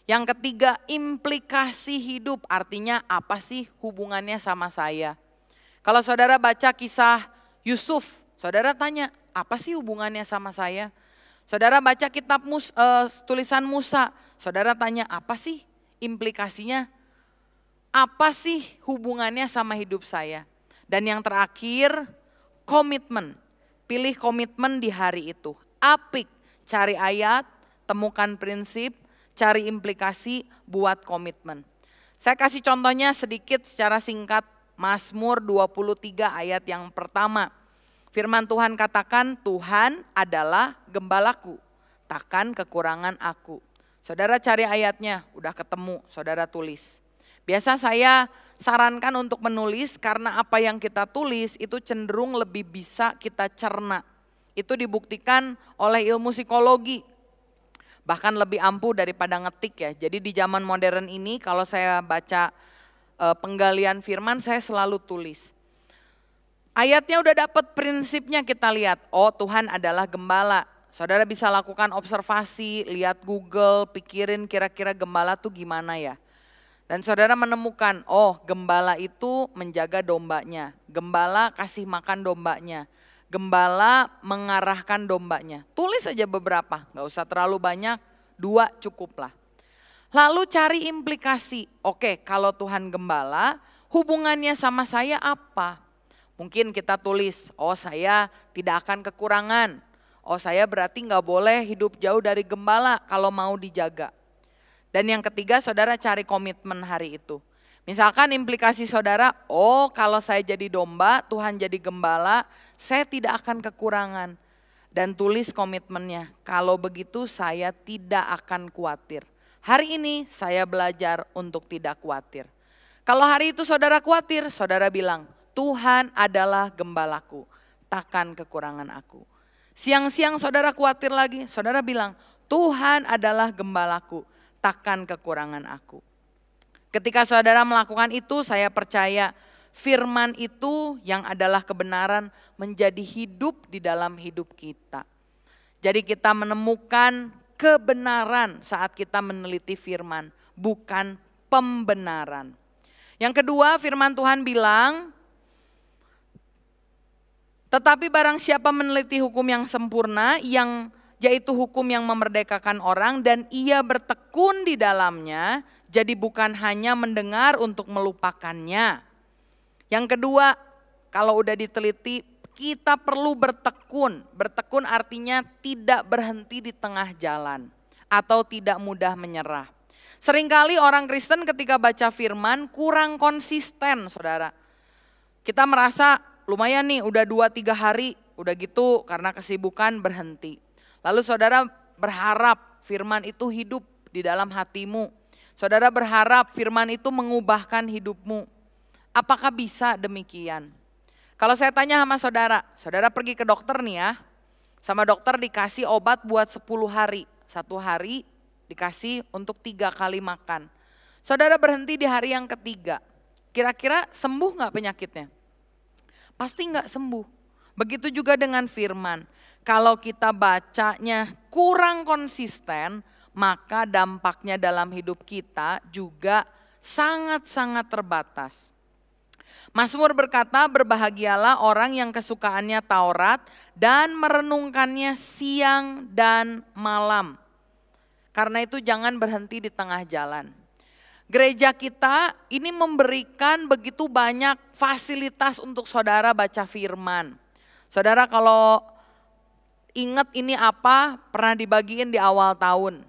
Yang ketiga, implikasi hidup, artinya apa sih hubungannya sama saya. Kalau saudara baca kisah Yusuf, saudara tanya, apa sih hubungannya sama saya? Saudara baca kitab tulisan Musa, saudara tanya, apa sih implikasinya? Apa sih hubungannya sama hidup saya? Dan yang terakhir, komitmen. Pilih komitmen di hari itu. Apik, cari ayat, temukan prinsip, cari implikasi, buat komitmen. Saya kasih contohnya sedikit secara singkat. Mazmur 23 ayat yang pertama. Firman Tuhan katakan, Tuhan adalah gembalaku, takkan kekurangan aku. Saudara cari ayatnya, udah ketemu, saudara tulis. Biasa saya sarankan untuk menulis karena apa yang kita tulis itu cenderung lebih bisa kita cerna. Itu dibuktikan oleh ilmu psikologi. Bahkan lebih ampuh daripada ngetik ya. Jadi di zaman modern ini kalau saya baca penggalian firman saya selalu tulis. Ayatnya udah dapat prinsipnya kita lihat. Oh, Tuhan adalah gembala. Saudara bisa lakukan observasi, lihat Google, pikirin kira-kira gembala tuh gimana ya. Dan saudara menemukan, oh gembala itu menjaga dombanya. Gembala kasih makan dombanya. Gembala mengarahkan dombanya. Tulis aja beberapa, gak usah terlalu banyak, 2 cukuplah. Lalu cari implikasi, oke kalau Tuhan gembala hubungannya sama saya apa? Mungkin kita tulis, oh saya tidak akan kekurangan. Oh saya berarti gak boleh hidup jauh dari gembala kalau mau dijaga. Dan yang ketiga saudara cari komitmen hari itu. Misalkan implikasi saudara, oh kalau saya jadi domba, Tuhan jadi gembala, saya tidak akan kekurangan. Dan tulis komitmennya, kalau begitu saya tidak akan khawatir. Hari ini saya belajar untuk tidak khawatir. Kalau hari itu saudara khawatir, saudara bilang, Tuhan adalah gembalaku, takkan kekurangan aku. Siang-siang saudara khawatir lagi, saudara bilang, Tuhan adalah gembalaku, takkan kekurangan aku. Ketika saudara melakukan itu, saya percaya firman itu yang adalah kebenaran menjadi hidup di dalam hidup kita. Jadi kita menemukan kebenaran saat kita meneliti firman, bukan pembenaran. Yang kedua, firman Tuhan bilang, tetapi barang siapa meneliti hukum yang sempurna, yaitu hukum yang memerdekakan orang dan ia bertekun di dalamnya, jadi bukan hanya mendengar untuk melupakannya. Yang kedua, kalau udah diteliti, kita perlu bertekun. Bertekun artinya tidak berhenti di tengah jalan atau tidak mudah menyerah. Seringkali orang Kristen ketika baca firman kurang konsisten, saudara. Kita merasa lumayan nih udah 2-3 hari, udah gitu karena kesibukan berhenti. Lalu saudara berharap firman itu hidup di dalam hatimu. Saudara berharap firman itu mengubahkan hidupmu. Apakah bisa demikian? Kalau saya tanya sama saudara, saudara pergi ke dokter nih ya. Sama dokter dikasih obat buat 10 hari. 1 hari dikasih untuk 3 kali makan. Saudara berhenti di hari yang ketiga. Kira-kira sembuh gak penyakitnya? Pasti gak sembuh. Begitu juga dengan firman. Kalau kita bacanya kurang konsisten, maka dampaknya dalam hidup kita juga sangat-sangat terbatas. Mazmur berkata, berbahagialah orang yang kesukaannya Taurat dan merenungkannya siang dan malam. Karena itu jangan berhenti di tengah jalan. Gereja kita ini memberikan begitu banyak fasilitas untuk saudara baca firman. Saudara kalau ingat ini apa, pernah dibagiin di awal tahun.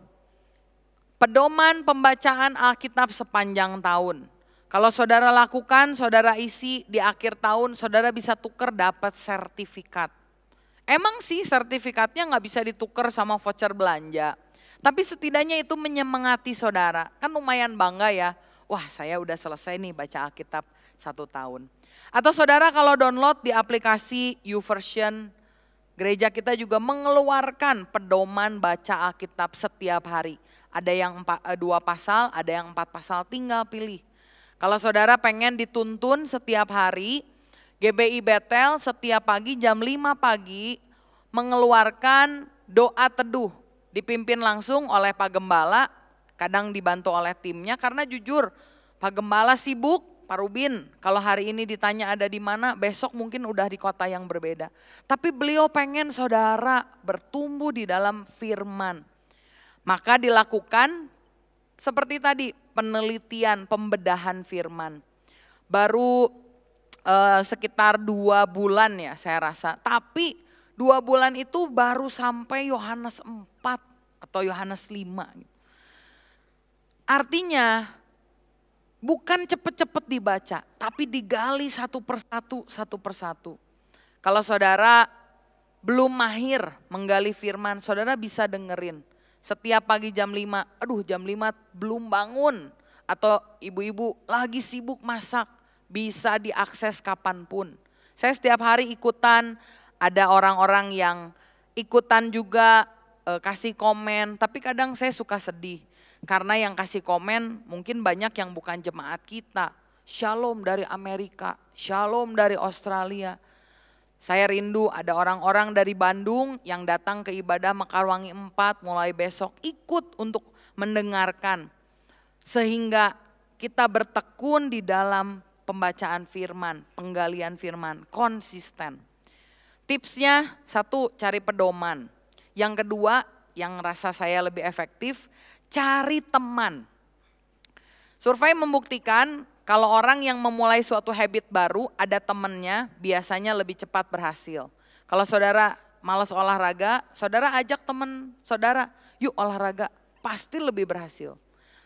Pedoman pembacaan Alkitab sepanjang tahun. Kalau saudara lakukan, saudara isi di akhir tahun, saudara bisa tuker dapat sertifikat. Emang sih sertifikatnya gak bisa ditukar sama voucher belanja. Tapi setidaknya itu menyemangati saudara. Kan lumayan bangga ya, wah saya udah selesai nih baca Alkitab 1 tahun. Atau saudara kalau download di aplikasi YouVersion, gereja kita juga mengeluarkan pedoman baca Alkitab setiap hari. Ada yang 2 pasal, ada yang 4 pasal, tinggal pilih. Kalau saudara pengen dituntun setiap hari, GBI Betel setiap pagi jam 5 pagi mengeluarkan doa teduh. Dipimpin langsung oleh Pak Gembala, kadang dibantu oleh timnya karena jujur Pak Gembala sibuk, Pak Rubin kalau hari ini ditanya ada di mana, besok mungkin udah di kota yang berbeda. Tapi beliau pengen saudara bertumbuh di dalam firman. Maka dilakukan seperti tadi penelitian, pembedahan firman. Baru sekitar 2 bulan ya saya rasa. Tapi 2 bulan itu baru sampai Yohanes 4 atau Yohanes 5. Artinya bukan cepet-cepet dibaca, tapi digali satu persatu. Kalau saudara belum mahir menggali firman, saudara bisa dengerin. Setiap pagi jam 5, jam 5 belum bangun. Atau ibu-ibu lagi sibuk masak. Bisa diakses kapanpun. Saya setiap hari ikutan, ada orang-orang yang ikutan juga kasih komen. Tapi kadang saya suka sedih. Karena yang kasih komen mungkin banyak yang bukan jemaat kita. Shalom dari Amerika, shalom dari Australia. Saya rindu ada orang-orang dari Bandung yang datang ke ibadah Mekarwangi 4 mulai besok ikut untuk mendengarkan. Sehingga kita bertekun di dalam pembacaan firman, penggalian firman, konsisten. Tipsnya 1, cari pedoman. Yang kedua, yang rasa saya lebih efektif, cari teman. Survei membuktikan kalau orang yang memulai suatu habit baru, ada temannya biasanya lebih cepat berhasil. Kalau saudara malas olahraga, saudara ajak teman saudara, yuk olahraga, pasti lebih berhasil.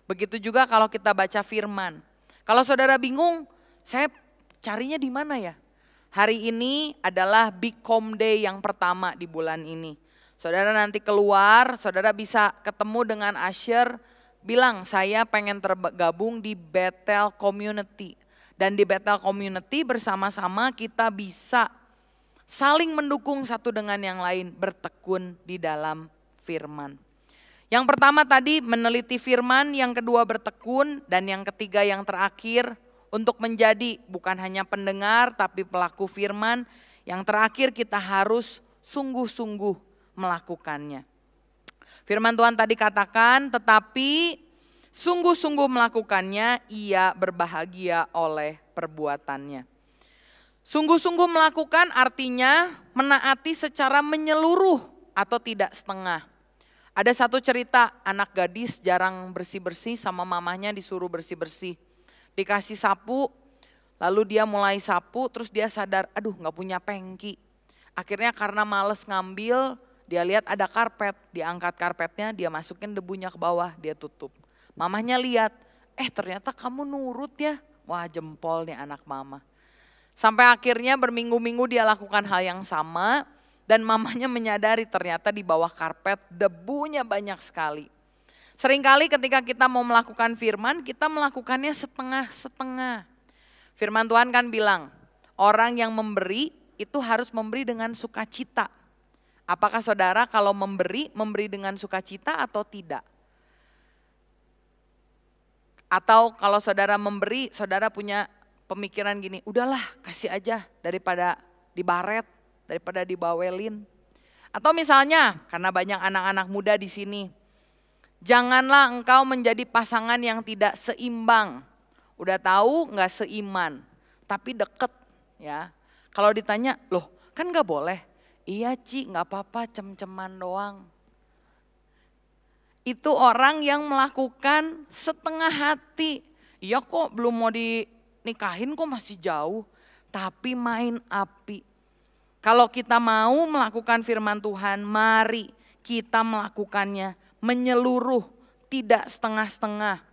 Begitu juga kalau kita baca firman. Kalau saudara bingung, saya carinya di mana ya? Hari ini adalah Big Com Day yang pertama di bulan ini. Saudara nanti keluar, saudara bisa ketemu dengan Asher, bilang saya pengen tergabung di Betel Community. Dan di Betel Community bersama-sama kita bisa saling mendukung satu dengan yang lain, bertekun di dalam firman. Yang pertama tadi meneliti firman, yang kedua bertekun, dan yang ketiga yang terakhir untuk menjadi bukan hanya pendengar tapi pelaku firman. Yang terakhir kita harus sungguh-sungguh melakukannya. Firman Tuhan tadi katakan, tetapi sungguh-sungguh melakukannya, ia berbahagia oleh perbuatannya. Sungguh-sungguh melakukan artinya menaati secara menyeluruh atau tidak setengah. Ada satu cerita anak gadis jarang bersih-bersih, sama mamanya disuruh bersih-bersih. Dikasih sapu, lalu dia mulai sapu, terus dia sadar, gak punya pengki. Akhirnya karena males ngambil, dia lihat ada karpet, diangkat karpetnya, dia masukin debunya ke bawah, dia tutup. Mamanya lihat, ternyata kamu nurut ya. Wah, jempol nih anak mama. Sampai akhirnya berminggu-minggu dia lakukan hal yang sama, dan mamanya menyadari ternyata di bawah karpet debunya banyak sekali. Seringkali ketika kita mau melakukan firman, kita melakukannya setengah-setengah. Firman Tuhan kan bilang, orang yang memberi itu harus memberi dengan sukacita. Apakah saudara kalau memberi dengan sukacita atau tidak? Atau kalau saudara memberi, saudara punya pemikiran gini, udahlah kasih aja daripada dibaret, daripada dibawelin. Atau misalnya, karena banyak anak-anak muda di sini, janganlah engkau menjadi pasangan yang tidak seimbang. Udah tahu gak seiman, tapi deket ya. Kalau ditanya, loh kan gak boleh. Iya Ci, gak apa-apa, cem-ceman doang. Itu orang yang melakukan setengah hati. Iya kok belum mau dinikahin kok masih jauh. Tapi main api. Kalau kita mau melakukan firman Tuhan, mari kita melakukannya menyeluruh, tidak setengah-setengah.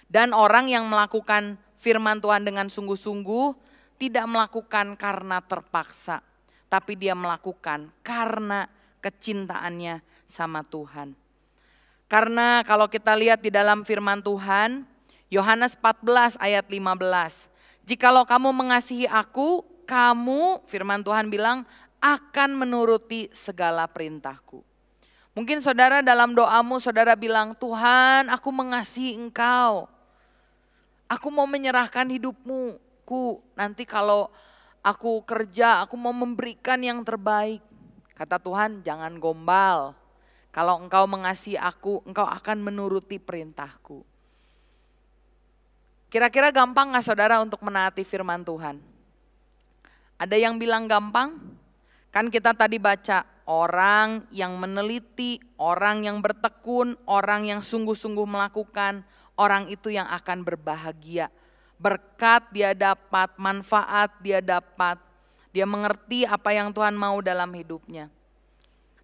Dan orang yang melakukan firman Tuhan dengan sungguh-sungguh tidak melakukan karena terpaksa, tapi dia melakukan karena kecintaannya sama Tuhan. Karena kalau kita lihat di dalam firman Tuhan, Yohanes 14 ayat 15. Jikalau kamu mengasihi aku, kamu, firman Tuhan bilang, akan menuruti segala perintahku. Mungkin saudara dalam doamu saudara bilang, Tuhan aku mengasihi engkau. Aku mau menyerahkan hidupku. Nanti kalau aku kerja, aku mau memberikan yang terbaik. Kata Tuhan, jangan gombal. Kalau engkau mengasihi aku, engkau akan menuruti perintahku. Kira-kira gampang gak saudara untuk menaati firman Tuhan? Ada yang bilang gampang? Kan kita tadi baca, orang yang meneliti, orang yang bertekun, orang yang sungguh-sungguh melakukan, orang itu yang akan berbahagia. Berkat dia dapat, manfaat dia dapat, dia mengerti apa yang Tuhan mau dalam hidupnya.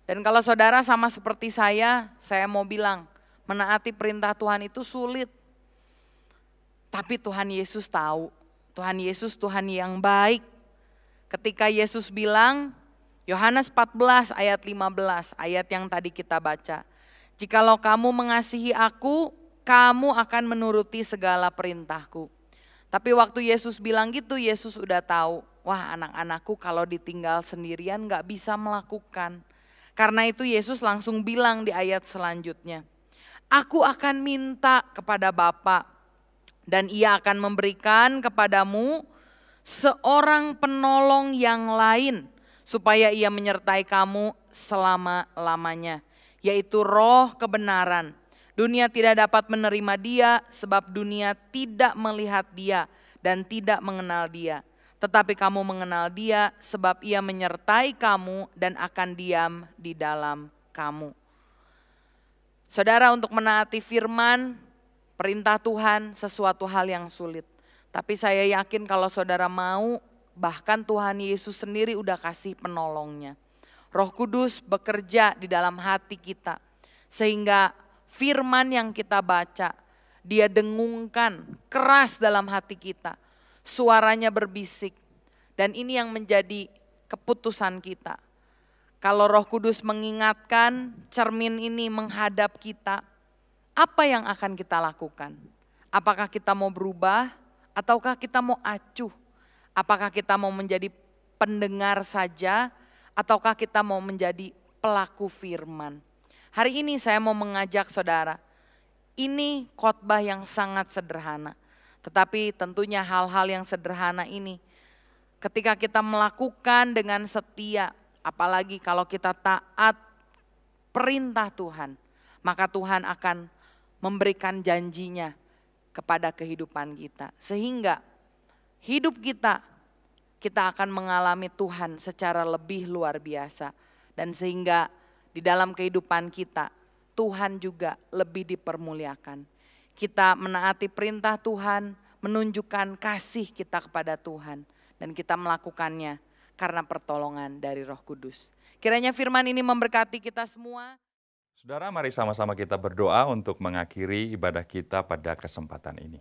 Dan kalau saudara sama seperti saya mau bilang, menaati perintah Tuhan itu sulit. Tapi Tuhan Yesus tahu, Tuhan Yesus Tuhan yang baik. Ketika Yesus bilang, Yohanes 14 ayat 15, ayat yang tadi kita baca. Jikalau kamu mengasihi aku, kamu akan menuruti segala perintahku. Tapi waktu Yesus bilang gitu, Yesus udah tahu, wah anak-anakku kalau ditinggal sendirian gak bisa melakukan. Karena itu Yesus langsung bilang di ayat selanjutnya, aku akan minta kepada Bapa dan ia akan memberikan kepadamu seorang penolong yang lain supaya ia menyertai kamu selama-lamanya, yaitu Roh kebenaran. Dunia tidak dapat menerima dia sebab dunia tidak melihat dia dan tidak mengenal dia. Tetapi kamu mengenal dia sebab ia menyertai kamu dan akan diam di dalam kamu. Saudara, untuk menaati firman, perintah Tuhan sesuatu hal yang sulit. Tapi saya yakin kalau saudara mau, bahkan Tuhan Yesus sendiri udah kasih penolongnya. Roh Kudus bekerja di dalam hati kita. Sehingga firman yang kita baca, dia dengungkan keras dalam hati kita. Suaranya berbisik, dan ini yang menjadi keputusan kita. Kalau Roh Kudus mengingatkan, cermin ini menghadap kita, apa yang akan kita lakukan? Apakah kita mau berubah ataukah kita mau acuh? Apakah kita mau menjadi pendengar saja ataukah kita mau menjadi pelaku firman? Hari ini saya mau mengajak saudara, ini khotbah yang sangat sederhana. Tetapi tentunya hal-hal yang sederhana ini ketika kita melakukan dengan setia, apalagi kalau kita taat perintah Tuhan, maka Tuhan akan memberikan janjinya kepada kehidupan kita. Sehingga hidup kita akan mengalami Tuhan secara lebih luar biasa. Dan sehingga di dalam kehidupan kita, Tuhan juga lebih dipermuliakan. Kita menaati perintah Tuhan, menunjukkan kasih kita kepada Tuhan. Dan kita melakukannya karena pertolongan dari Roh Kudus. Kiranya firman ini memberkati kita semua. Saudara, mari sama-sama kita berdoa untuk mengakhiri ibadah kita pada kesempatan ini.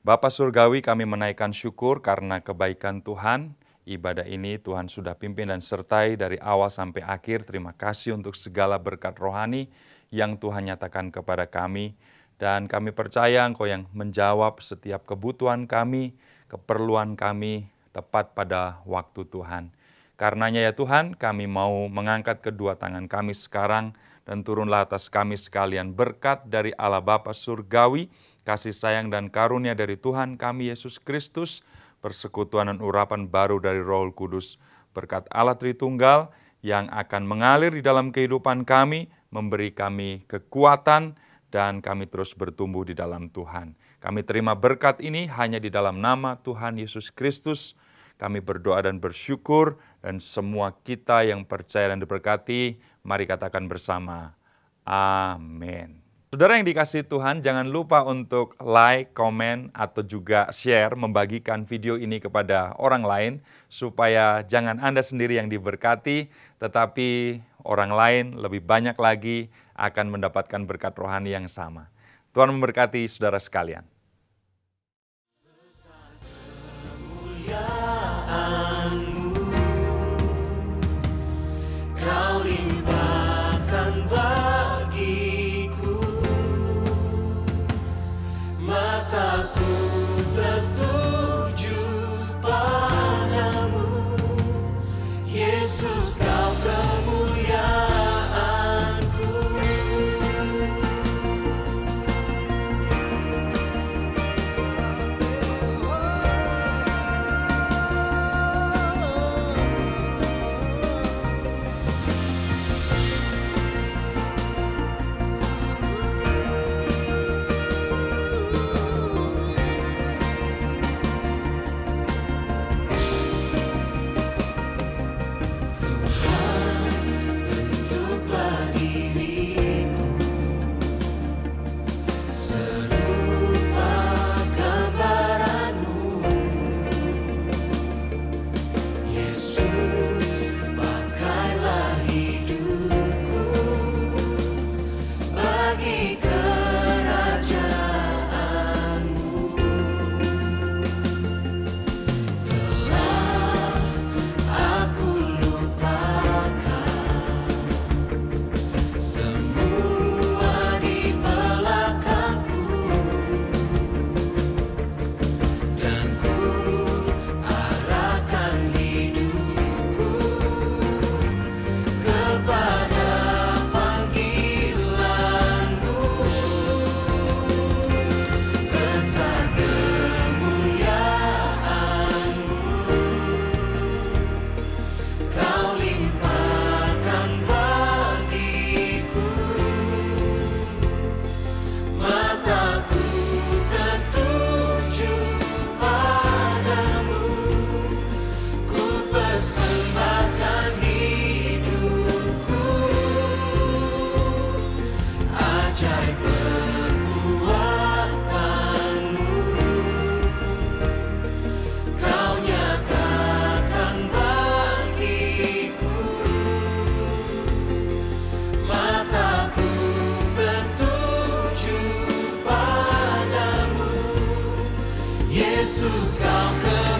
Bapa Surgawi, kami menaikkan syukur karena kebaikan Tuhan. Ibadah ini Tuhan sudah pimpin dan sertai dari awal sampai akhir. Terima kasih untuk segala berkat rohani yang Tuhan nyatakan kepada kami. Dan kami percaya Engkau yang menjawab setiap kebutuhan kami, keperluan kami tepat pada waktu Tuhan. Karenanya ya Tuhan, kami mau mengangkat kedua tangan kami sekarang dan turunlah atas kami sekalian berkat dari Allah Bapa Surgawi, kasih sayang dan karunia dari Tuhan kami Yesus Kristus, persekutuan dan urapan baru dari Roh Kudus, berkat Allah Tritunggal yang akan mengalir di dalam kehidupan kami, memberi kami kekuatan, dan kami terus bertumbuh di dalam Tuhan. Kami terima berkat ini hanya di dalam nama Tuhan Yesus Kristus. Kami berdoa dan bersyukur, dan semua kita yang percaya dan diberkati, mari katakan bersama, amin. Saudara yang dikasihi Tuhan, jangan lupa untuk like, komen, atau juga share, membagikan video ini kepada orang lain, supaya jangan Anda sendiri yang diberkati, tetapi orang lain lebih banyak lagi akan mendapatkan berkat rohani yang sama. Tuhan memberkati saudara sekalian. Yesus kau